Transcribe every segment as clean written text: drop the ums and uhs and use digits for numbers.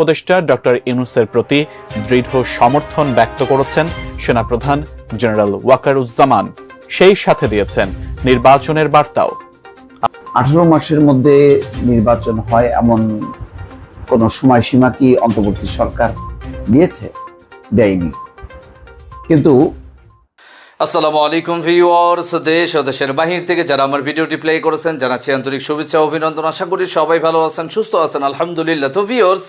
উপদেষ্টা ডক্টর ইউনূসের প্রতি দৃঢ় সমর্থন ব্যক্ত করেছেন সেনাপ্রধান জেনারেল ওয়াকারুজ্জামান। সেই সাথে দিয়েছেন নির্বাচনের বার্তাও। 18 মাসের মধ্যে নির্বাচন হয় এমন কোন সময়সীমা কি অন্তর্বর্তী সরকার দিয়েছে? দেয়নি। কিন্তু আসসালামু আলাইকুম ভিউয়ার্স, দেশ ও দেশের বাহির থেকে যারা আমার ভিডিওটি প্লে করেছেন জানাচ্ছি আন্তরিক শুভেচ্ছা ও অভিনন্দন। আশা করি সবাই ভালো আছেন, সুস্থ আছেন, আলহামদুলিল্লাহ। তো ভিউয়ার্স,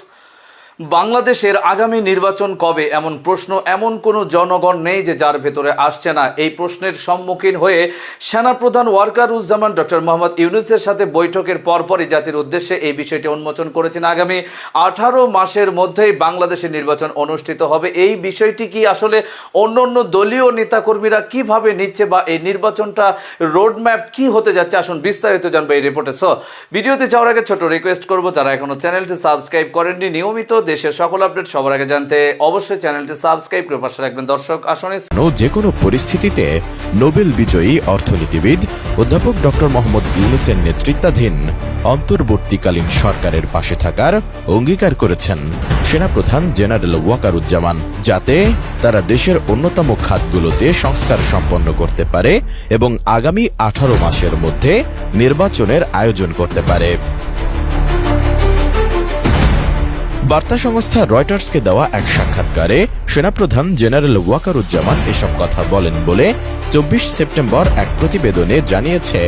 বাংলাদেশের আগামী নির্বাচন কবে এমন প্রশ্ন এমন কোনো জনগণ নেই যে যার ভেতরে আসছে না। এই প্রশ্নের সম্মুখীন হয়ে সেনাপ্রধান ওয়াকারুজ্জামান ডক্টর মোহাম্মদ ইউনূসের সাথে বৈঠকের পরপরই জাতির উদ্দেশ্যে এই বিষয়টি উন্মোচন করেছেন। আগামী 18 মাসের মধ্যেই বাংলাদেশের নির্বাচন অনুষ্ঠিত হবে। এই বিষয়টি কি আসলে অন্য দলীয় নেতাকর্মীরা কিভাবে নিচ্ছে বা এই নির্বাচনটা রোডম্যাপ কি হতে যাচ্ছে, আসুন বিস্তারিত জানবো এই রিপোর্টে। সো ভিডিওতে যাওয়ার আগে ছোট রিকোয়েস্ট করবো, যারা এখনো চ্যানেলটি সাবস্ক্রাইব করেননি, নিয়মিত দেশের সকল আপডেট সবার আগে জানতে অবশ্যই চ্যানেলটি সাবস্ক্রাইব করে পাশে রাখবেন। দর্শক আসুন, যে কোনো পরিস্থিতিতে নোবেল বিজয়ী অর্থনীতিবিদ অধ্যাপক ডক্টর মোহাম্মদ ইউনূসের নেতৃত্বাধীন অন্তর্বর্তীকালীন সরকারের পাশে থাকার অঙ্গীকার করেছেন সেনাপ্রধান জেনারেল ওয়াকারুজ্জামান, যাতে তারা দেশের অন্যতম খাতগুলোতে সংস্কার সম্পন্ন করতে পারে এবং আগামী 18 মাসের মধ্যে নির্বাচনের আয়োজন করতে পারে। বার্তা সংস্থা রয়টার্সকে দেওয়া এক সাক্ষাৎকারে সেনাপ্রধান জেনারেল ওয়াকারুজ্জামান এসব কথা বলেন বলে 24 সেপ্টেম্বর এক প্রতিবেদনে জানিয়েছে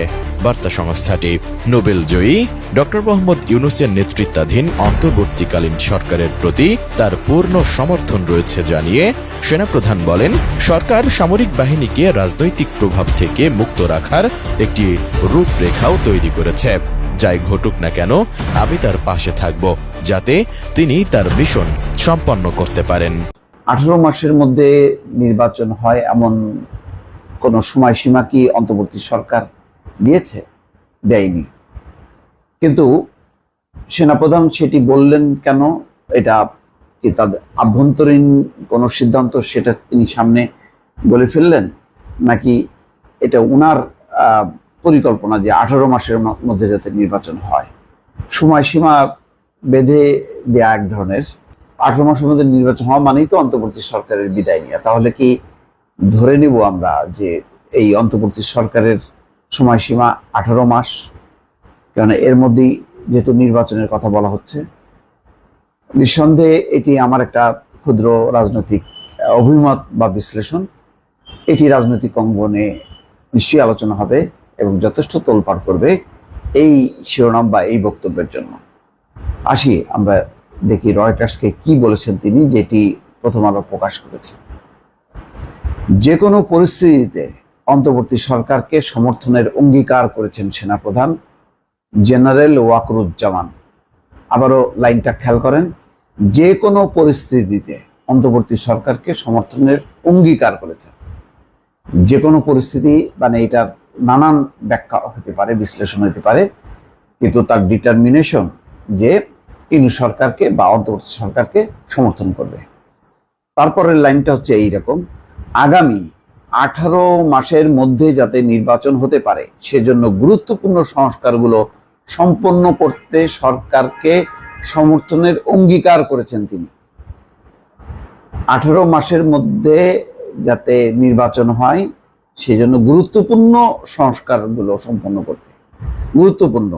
বার্তা সংস্থাটি। নোবেল জয়ী ডক্টর মোহাম্মদ ইউনূসের নেতৃত্বাধীন অন্তর্বর্তীকালীন সরকারের প্রতি তার পূর্ণ সমর্থন রয়েছে জানিয়ে সেনাপ্রধান বলেন, সরকার সামরিক বাহিনীকে রাজনৈতিক প্রভাব থেকে মুক্ত রাখার একটি রূপরেখাও তৈরি করেছে। যাই ঘটুক না কেন, আমি তার পাশে থাকব যাতে তিনি তার মিশন সম্পন্ন করতে পারেন। 18 মাসের মধ্যে নির্বাচন হয় এমন কোন সময়সীমা কি অন্তর্বর্তী সরকার দিয়েছে? দেয়নি। কিন্তু সেনাপ্রধান সেটি বললেন কেন? এটা কি তাদের আভ্যন্তরীণ কোন সিদ্ধান্ত, সেটা তিনি সামনে বলে ফেললেন, নাকি এটা উনার পরিকল্পনা যে 18 মাসের মধ্যে যাতে নির্বাচন হয়? সময়সীমা বেঁধে দেয়া এক ধরনের, 18 মাসের মধ্যে নির্বাচন হওয়া মানেই তো অন্তর্বর্তী সরকারের বিদায় নিয়ে। তাহলে কি ধরে নিব আমরা যে এই অন্তর্বর্তী সরকারের সময়সীমা 18 মাস? কারণ এর মধ্যেই যেহেতু নির্বাচনের কথা বলা হচ্ছে। নিঃসন্দেহে এটি আমার একটা ক্ষুদ্র রাজনৈতিক অভিমত বা বিশ্লেষণ। এটি রাজনৈতিক অঙ্গনে নিশ্চয়ই আলোচনা হবে এবং যথেষ্ট তোলপাড় করবে এই শিরোনাম বা এই বক্তব্যের জন্য। আসি আমরা দেখি রয়টার্সকে কি বলেছেন তিনি, যেটি প্রথম আলো প্রকাশ করেছে। যে কোনো পরিস্থিতিতে অন্তর্বর্তী সরকারকে সমর্থনের অঙ্গীকার করেছেন সেনাপ্রধান জেনারেল ওয়াকারুজ্জামান। আবারও লাইনটা খেয়াল করেন, যে কোনো পরিস্থিতিতে অন্তর্বর্তী সরকারকে সমর্থনের অঙ্গীকার করেছেন। যে কোনো পরিস্থিতি মানে এটার নানান ব্যাখ্যা হতে পারে, বিশ্লেষণ হতে পারে, কিন্তু তার ডিটারমিনেশন যে ইউনূস সরকারকে বা অন্তর্বর্তী সরকারকে সমর্থন করবে। তারপরের লাইনটা হচ্ছে এইরকম, আগামী 18 মাসের মধ্যে যাতে নির্বাচন হতে পারে সেজন্য গুরুত্বপূর্ণ সংস্কারগুলো সম্পন্ন করতে সরকারকে সমর্থনের অঙ্গীকার করেছেন তিনি। 18 মাসের মধ্যে যাতে নির্বাচন হয় সেজন্য গুরুত্বপূর্ণ সংস্কারগুলো সম্পন্ন করতে, গুরুত্বপূর্ণ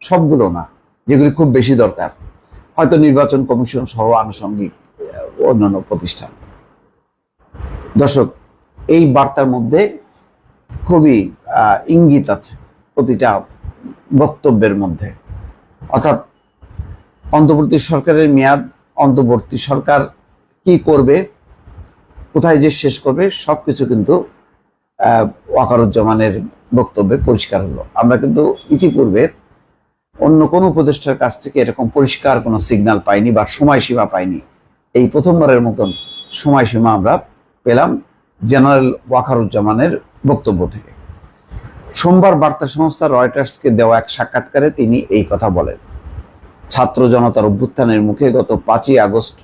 সবগুলো না, যেগুলি খুব বেশি দরকার, হয়তো নির্বাচন কমিশন সহ আনুষঙ্গিক অন্যান্য প্রতিষ্ঠান। দর্শক, এই বার্তার মধ্যে খুবই ইঙ্গিত আছে প্রতিটা বক্তব্যের মধ্যে। অর্থাৎ অন্তর্বর্তী সরকারের মেয়াদ, অন্তর্বর্তী সরকার কি করবে, কোথায় যে শেষ করবে, সবকিছু কিন্তু ওয়াকারুজ্জামানের বক্তব্যে পরিষ্কার হলো। আমরা কিন্তু ইতিপূর্বে অন্য কোনো উপদেষ্টার কাছ থেকে এরকম পরিষ্কার কোনো সিগন্যাল পাইনি বা সময়সীমা পাইনি। এই প্রথমবারের মতন সময়সীমা আমরা পেলাম জেনারেল ওয়াকারুজ্জামানের বক্তব্য থেকে। সোমবার বার্তা সংস্থা রয়টার্সকে দেওয়া এক সাক্ষাৎকারে তিনি এই কথা বলেন। ছাত্র জনতার অভ্যুত্থানের মুখে গত 5ই আগস্ট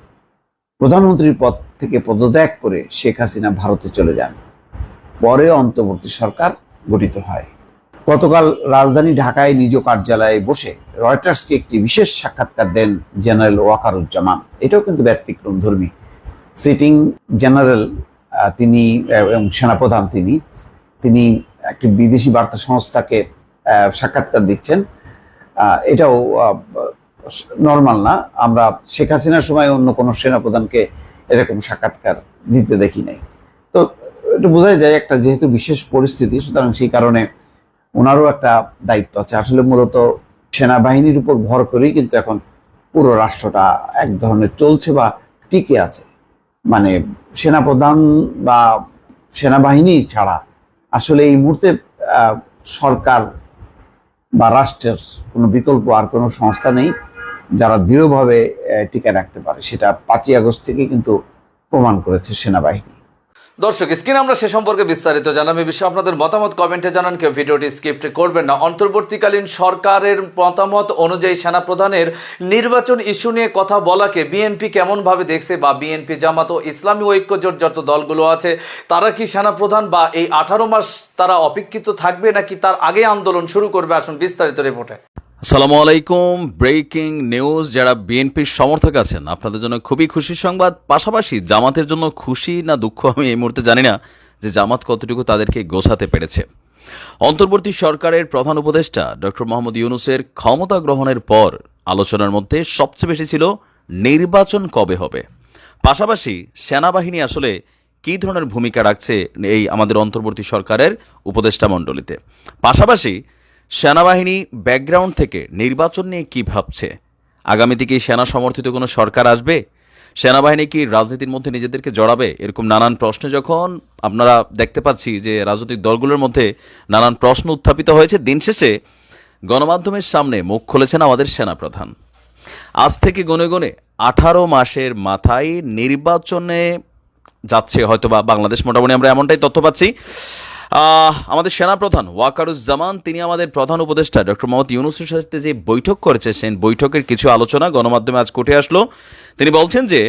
প্রধানমন্ত্রীর পদ থেকে পদত্যাগ করে শেখ হাসিনা ভারতে চলে যান। পরে অন্তর্বর্তী সরকার গঠিত হয়। গতকাল রাজধানী ঢাকায় নিজ কার্যালয়ে বসে রয়টার্সকে একটি বিশেষ সাক্ষাৎকার দেন জেনারেল ওয়াকারুজ্জামান। এটাও কিন্তু ব্যতিক্রম ধর্মী। সিটিং জেনারেল তিনি এবং সেনাপ্রধান তিনি একটি বিদেশি বার্তা সংস্থাকে সাক্ষাৎকার দিচ্ছেন। এটাও নর্মাল না। আমরা শেখ হাসিনার সময় অন্য কোনো সেনাপ্রধানকে এরকম সাক্ষাৎকার দিতে দেখি নাই। তো এটা বোঝাই যায় একটা যেহেতু বিশেষ পরিস্থিতি, সুতরাং সেই কারণে ওনারও একটা দায়িত্ব আছে। আসলে মূলত সেনাবাহিনীর উপর ভর করেই কিন্তু এখন পুরো রাষ্ট্রটা এক ধরনের চলছে বা টিকে আছে। মানে সেনাপ্রধান বা সেনাবাহিনী ছাড়া আসলে এই মুহূর্তে সরকার বা রাষ্ট্রের কোনো বিকল্প আর কোনো সংস্থা নেই যারা দৃঢ়ভাবে টিকে রাখতে পারে। সেটা 5ই আগস্ট থেকে কিন্তু প্রমাণ করেছে সেনাবাহিনী। দর্শক, স্ক্রিনে আমরা সে সম্পর্কে বিস্তারিত জানাম। এই বিষয়ে আপনাদের মতামত কমেন্টে জানান, কেউ ভিডিওটি স্কিপ করবেন না। অন্তর্বর্তীকালীন সরকারের মতামত অনুযায়ী সেনাপ্রধানের নির্বাচন ইস্যু নিয়ে কথা বলাকে বিএনপি কেমনভাবে দেখছে, বা বিএনপি, জামাত ও ইসলামী ঐক্যজোট যত দলগুলো আছে তারা কি সেনাপ্রধান বা এই 18 মাস তারা অপেক্ষিত থাকবে নাকি তার আগে আন্দোলন শুরু করবে? আসুন বিস্তারিত রিপোর্টে। আসসালামু আলাইকুম। Breaking news. যারা বিএনপির সমর্থক আছেন আপনাদের জন্য খুবই খুশির সংবাদ, পাশাপাশি জামাতের জন্য খুশি না দুঃখ আমি এই মুহূর্তে জানি না যে জামাত কতটুকু তাদেরকে গোছাতে পেরেছে। অন্তর্বর্তী সরকারের প্রধান উপদেষ্টা ডক্টর মোহাম্মদ ইউনূসের ক্ষমতা গ্রহণের পর আলোচনার মধ্যে সবচেয়ে বেশি ছিল নির্বাচন কবে হবে, পাশাপাশি সেনাবাহিনী আসলে কী ধরনের ভূমিকা রাখছে এই আমাদের অন্তর্বর্তী সরকারের উপদেষ্টা মণ্ডলীতে, পাশাপাশি সেনাবাহিনী ব্যাকগ্রাউন্ড থেকে নির্বাচন নিয়ে কী ভাবছে, আগামীতে কি সেনা সমর্থিত কোনো সরকার আসবে, সেনাবাহিনী কি রাজনীতির মধ্যে নিজেদেরকে জড়াবে, এরকম নানান প্রশ্ন যখন আপনারা দেখতে পাচ্ছি যে রাজনৈতিক দলগুলোর মধ্যে নানান প্রশ্ন উত্থাপিত হয়েছে, দিন শেষে গণমাধ্যমের সামনে মুখ খুলেছেন আমাদের সেনাপ্রধান। আজ থেকে গুনে গুনে 18 মাসের মাথায় নির্বাচনে যাচ্ছে হয়তোবা বাংলাদেশ, মোটামুটি আমরা এমনটাই তথ্য পাচ্ছি। আমাদের সেনাপ্রধান ওয়াকারুজ্জামান তিনি আমাদের প্রধান উপদেষ্টা ডক্টর মোহাম্মদ ইউনূসের সাথে যে বৈঠক করেছে সেই বৈঠকের কিছু আলোচনা গণমাধ্যমে আজ উঠে আসলো। তিনি বলছেন যে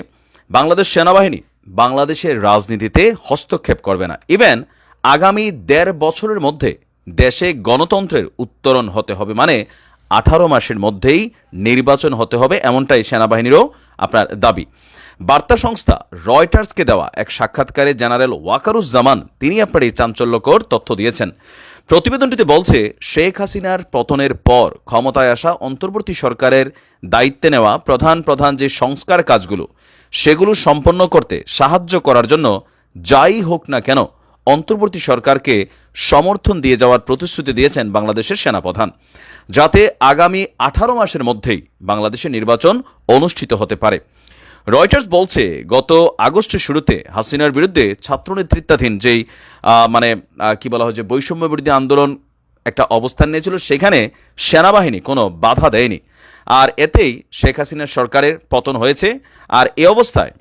বাংলাদেশ সেনাবাহিনী বাংলাদেশের রাজনীতিতে হস্তক্ষেপ করবে না, ইভেন আগামী 1.5 বছরের মধ্যে দেশে গণতন্ত্রের উত্তরণ হতে হবে, মানে 18 মাসের মধ্যেই নির্বাচন হতে হবে, এমনটাই সেনাবাহিনীরও আপনার দাবি। বার্তা সংস্থা রয়টার্সকে দেওয়া এক সাক্ষাৎকারে জেনারেল ওয়াকারুজ্জামান তিনি আপনার এই চাঞ্চল্যকর তথ্য দিয়েছেন। প্রতিবেদনটিতে বলছে শেখ হাসিনার পতনের পর ক্ষমতায় আসা অন্তর্বর্তী সরকারের দায়িত্বে নেওয়া প্রধান প্রধান যে সংস্কার কাজগুলো সেগুলো সম্পন্ন করতে সাহায্য করার জন্য যাই হোক না কেন অন্তর্বর্তী সরকারকে সমর্থন দিয়ে যাওয়ার প্রতিশ্রুতি দিয়েছেন বাংলাদেশের সেনাপ্রধান, যাতে আগামী 18 মাসের মধ্যেই বাংলাদেশে নির্বাচন অনুষ্ঠিত হতে পারে। রয়টার্স বলছে গত আগস্টের শুরুতে হাসিনার বিরুদ্ধে ছাত্র নেতৃত্বাধীন যেই কি বলা হয় যে বৈষম্য বিরোধী আন্দোলন একটা অবস্থান নিয়েছিল, সেখানে সেনাবাহিনী কোনো বাধা দেয়নি, আর এতেই শেখ হাসিনার সরকারের পতন হয়েছে। আর এই অবস্থায়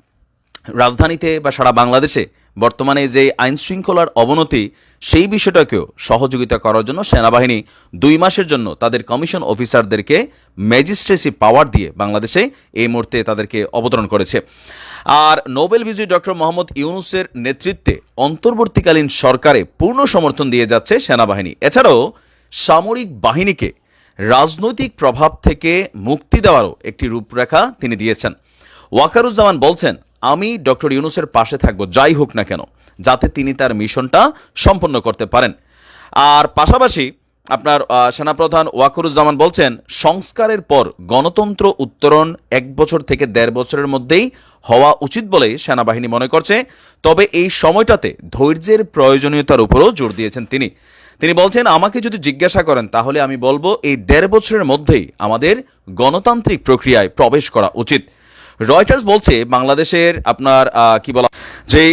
রাজধানীতে বা সারা বাংলাদেশে বর্তমানে যে আইন শৃঙ্খলার অবনতি সেই বিষয়টাকেও সহযোগিতা করার জন্য সেনাবাহিনী 2 মাসের জন্য তাদের কমিশন অফিসারদেরকে ম্যাজিস্ট্রেসি পাওয়ার দিয়ে বাংলাদেশে এই মুহূর্তে তাদেরকে অবতরণ করেছে। আর নোবেল বিজয়ী ডক্টর মোহাম্মদ ইউনূসের নেতৃত্বে অন্তর্বর্তীকালীন সরকারে পূর্ণ সমর্থন দিয়ে যাচ্ছে সেনাবাহিনী। এছাড়াও সামরিক বাহিনীকে রাজনৈতিক প্রভাব থেকে মুক্তি দেওয়ারও একটি রূপরেখা তিনি দিয়েছেন। ওয়াকারুজ্জামান বলছেন, আমি ডক্টর ইউনূসের পাশে থাকব যাই হোক না কেন, যাতে তিনি তার মিশনটা সম্পন্ন করতে পারেন। আর পাশাপাশি আপনার সেনাপ্রধান ওয়াকারুজ্জামান বলছেন, সংস্কারের পর গণতন্ত্র উত্তরণ 1 বছর থেকে 1.5 বছরের মধ্যেই হওয়া উচিত বলেই সেনাবাহিনী মনে করছে, তবে এই সময়টাতে ধৈর্যের প্রয়োজনীয়তার উপরও জোর দিয়েছেন তিনি। তিনি বলছেন, আমাকে যদি জিজ্ঞাসা করেন তাহলে আমি বলবো এই 1.5 বছরের মধ্যেই আমাদের গণতান্ত্রিক প্রক্রিয়ায় প্রবেশ করা উচিত। রয়টার্স বলছে বাংলাদেশের আপনার কি বলা যে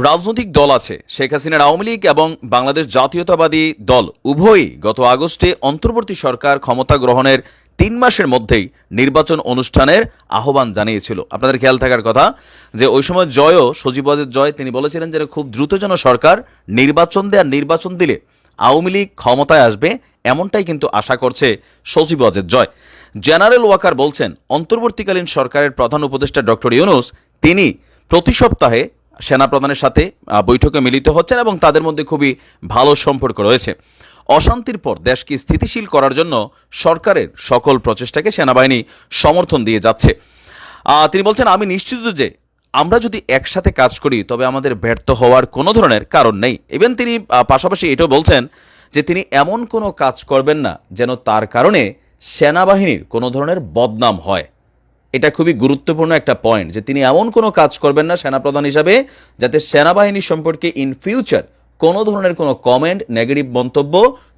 রাজনৈতিক দল আছে, শেখ হাসিনার আওয়ামী লীগ এবং বাংলাদেশ জাতীয়তাবাদী দল উভয়ই গত আগস্টে অন্তর্বর্তী সরকার ক্ষমতা গ্রহণের 3 মাসের মধ্যেই নির্বাচন অনুষ্ঠানের আহ্বান জানিয়েছিল। আপনাদের খেয়াল থাকার কথা যে ওই সময় সজীবদের জয় তিনি বলেছিলেন যে খুব দ্রুত যেন সরকার নির্বাচন দেয়, আর নির্বাচন দিলে আওয়ামী লীগ ক্ষমতায় আসবে, এমনটাই কিন্তু আশা করছে সজীবদের জয়। জেনারেল ওয়াকার বলছেন, অন্তর্বর্তীকালীন সরকারের প্রধান উপদেষ্টা ডক্টর ইউনূস তিনি প্রতি সপ্তাহে সেনাপ্রধানের সাথে বৈঠকে মিলিত হচ্ছেন এবং তাদের মধ্যে খুবই ভালো সম্পর্ক রয়েছে। অশান্তির পর দেশকে স্থিতিশীল করার জন্য সরকারের সকল প্রচেষ্টাকে সেনাবাহিনী সমর্থন দিয়ে যাচ্ছে। তিনি বলছেন, আমি নিশ্চিত যে আমরা যদি একসাথে কাজ করি তবে আমাদের ব্যর্থ হওয়ার কোনো ধরনের কারণ নেই। ইভেন তিনি পাশাপাশি এটাও বলছেন যে তিনি এমন কোনো কাজ করবেন না যেন তার কারণে সেনাবাহিনীর কোনো ধরনের বদনাম হয়। এটা খুবই গুরুত্বপূর্ণ একটা পয়েন্ট যে তিনি এমন কোনো কাজ করবেন না সেনাপ্রধান হিসাবে যাতে সেনাবাহিনী সম্পর্কে ইন ফিউচার কোনো ধরনের কোনো কমেন্ট, নেগেটিভ মন্তব্য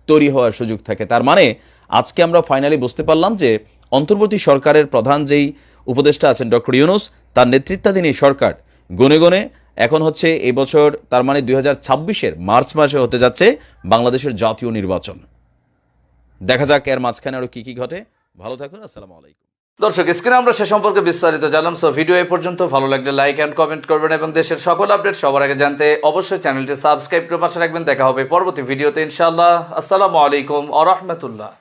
তৈরি হওয়ার সুযোগ থাকে। তার মানে আজকে আমরা ফাইনালি বুঝতে পারলাম যে অন্তর্বর্তী সরকারের প্রধান যেই উপদেষ্টা আছেন ডক্টর ইউনূস, তার নেতৃত্বাধীন এই সরকার গুনে গুনে এখন হচ্ছে এই বছর, তার মানে 2026-এর মার্চ মাসে হতে যাচ্ছে বাংলাদেশের জাতীয় নির্বাচন। দেখা যাক এর মাঝখানে আরো কি কি ঘটে। ভালো থাকুন, আসসালামু আলাইকুম। দর্শক, স্ক্রিনে আমরা সে সম্পর্কে বিস্তারিত জানলাম। সো ভিডিও এই পর্যন্ত। ভালো লাগলে লাইক অ্যান্ড কমেন্ট করবেন এবং দেশের সকল আপডেট সবার আগে জানতে অবশ্যই চ্যানেলটি সাবস্ক্রাইব করে পাশে রাখবেন। দেখা হবে পরবর্তী ভিডিওতে ইনশাআল্লাহ। আসসালামু আলাইকুম ওয়া রাহমাতুল্লাহ।